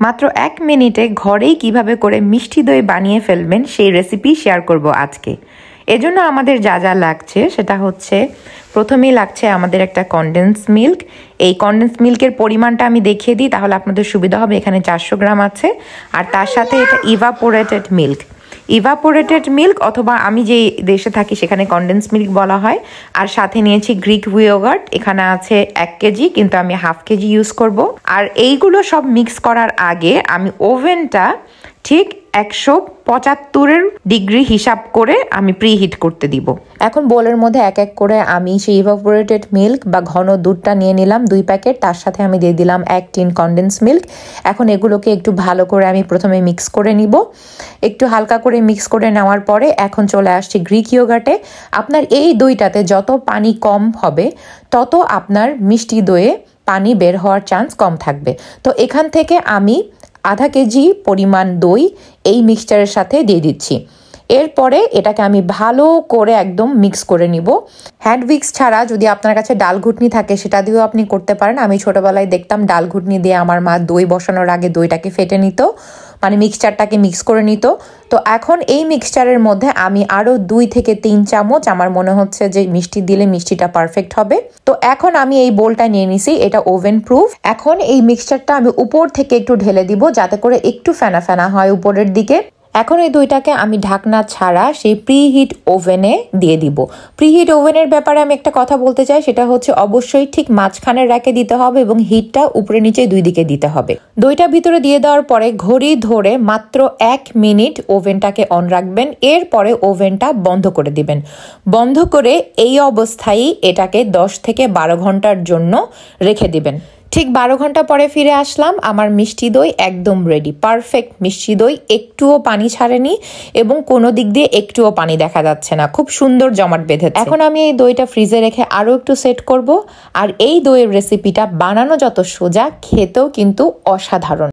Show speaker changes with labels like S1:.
S1: মাত্র 1 মিনিটে ঘরেই কিভাবে করে মিষ্টি দই বানিয়ে ফেলবেন সেই রেসিপি শেয়ার করব আজকে। এজন্য আমাদের যা যা লাগছে সেটা হচ্ছে, প্রথমেই লাগছে আমাদের একটা কনডেন্স মিল্ক। এই কনডেন্স মিল্কের পরিমাণটা আমি দেখিয়ে দিই, তাহলে আপনাদের সুবিধা হবে। এখানে 400 গ্রাম আছে, আর তার সাথে এটা ইভাপোরেটেড মিল্ক অথবা আমি যে দেশে থাকি সেখানে কনডেন্স মিল্ক বলা হয়। আর সাথে নিয়েছি গ্রিক ইয়োগার্ট, এখানে আছে 1 কেজি, কিন্তু আমি হাফ কেজি ইউজ করব। আর এইগুলো সব মিক্স করার আগে আমি ওভেনটা ঠিক 175 ডিগ্রি হিসাব করে আমি প্রিহিট করতে দিব। এখন বোলের মধ্যে এক এক করে আমি সেই ইভাপোরেটেড মিল্ক বা ঘন দুধটা নিয়ে নিলাম 2 প্যাকেট, তার সাথে আমি দিয়ে দিলাম 1 টিন কনডেন্স মিল্ক। এখন এগুলোকে একটু ভালো করে আমি প্রথমে মিক্স করে নিব। একটু হালকা করে মিক্স করে নেওয়ার পরে এখন চলে আসছি গ্রিক ইয়োগার্টে। আপনার এই দইটাতে যত পানি কম হবে তত আপনার মিষ্টি দইয়ে পানি বের হওয়ার চান্স কম থাকবে। তো এখান থেকে আমি আধা কেজি পরিমাণ দই এই মিক্সচারের সাথে দিয়ে দিচ্ছি। এরপরে এটাকে আমি ভালো করে একদম মিক্স করে নিব। হ্যান্ড উইক্স ছাড়া যদি আপনার কাছে ডাল ঘুটনি থাকে সেটা দিয়েও আপনি করতে পারেন। আমি ছোটবেলায় দেখতাম ডাল ঘুটনি দিয়ে আমার মা দই বসানোর আগে দইটাকে ফেটে নিত, মানে মিক্সচারটাকে মিক্স করে নিত। তো এখন এই মিক্সচারের মধ্যে আমি আরও 2 থেকে 3 চামচ, আমার মনে হচ্ছে যে মিষ্টি দিলে মিষ্টিটা পারফেক্ট হবে। তো এখন আমি এই বোলটা নিয়ে নিছি, এটা ওভেন প্রুফ। এখন এই মিক্সচারটা আমি উপর থেকে একটু ঢেলে দিব যাতে করে একটু ফেনা ফেনা হয় উপরের দিকে। এখন এই দইটাকে আমি ঢাকনা ছাড়া সেই প্রিহিট ওভেনে দিয়ে দিব। প্রিহিট ওভেনের ব্যাপারে আমি একটা কথা বলতে চাই, সেটা হচ্ছে অবশ্যই ঠিক মাঝখানে রেখে দিতে হবে এবং হিটটা উপরে নিচে 2 দিকে দিতে হবে। দইটা ভিতরে দিয়ে দেওয়ার পরে ঘড়ি ধরে মাত্র 1 মিনিট ওভেনটাকে অন রাখবেন, এরপরে ওভেনটা বন্ধ করে দিবেন। বন্ধ করে এই অবস্থায় এটাকে 10 থেকে 12 ঘন্টার জন্য রেখে দিবেন। ঠিক 12 ঘন্টা পরে ফিরে আসলাম, আমার মিষ্টি দই একদম রেডি, পারফেক্ট মিষ্টি দই, একটুও পানি ছাড়েনি এবং কোনো দিক দিয়ে একটুও পানি দেখা যাচ্ছে না, খুব সুন্দর জমাট বেঁধেছে। এখন আমি এই দইটা ফ্রিজে রেখে আরও একটু সেট করব। আর এই দইয়ের রেসিপিটা বানানো যত সোজা, খেতেও কিন্তু অসাধারণ।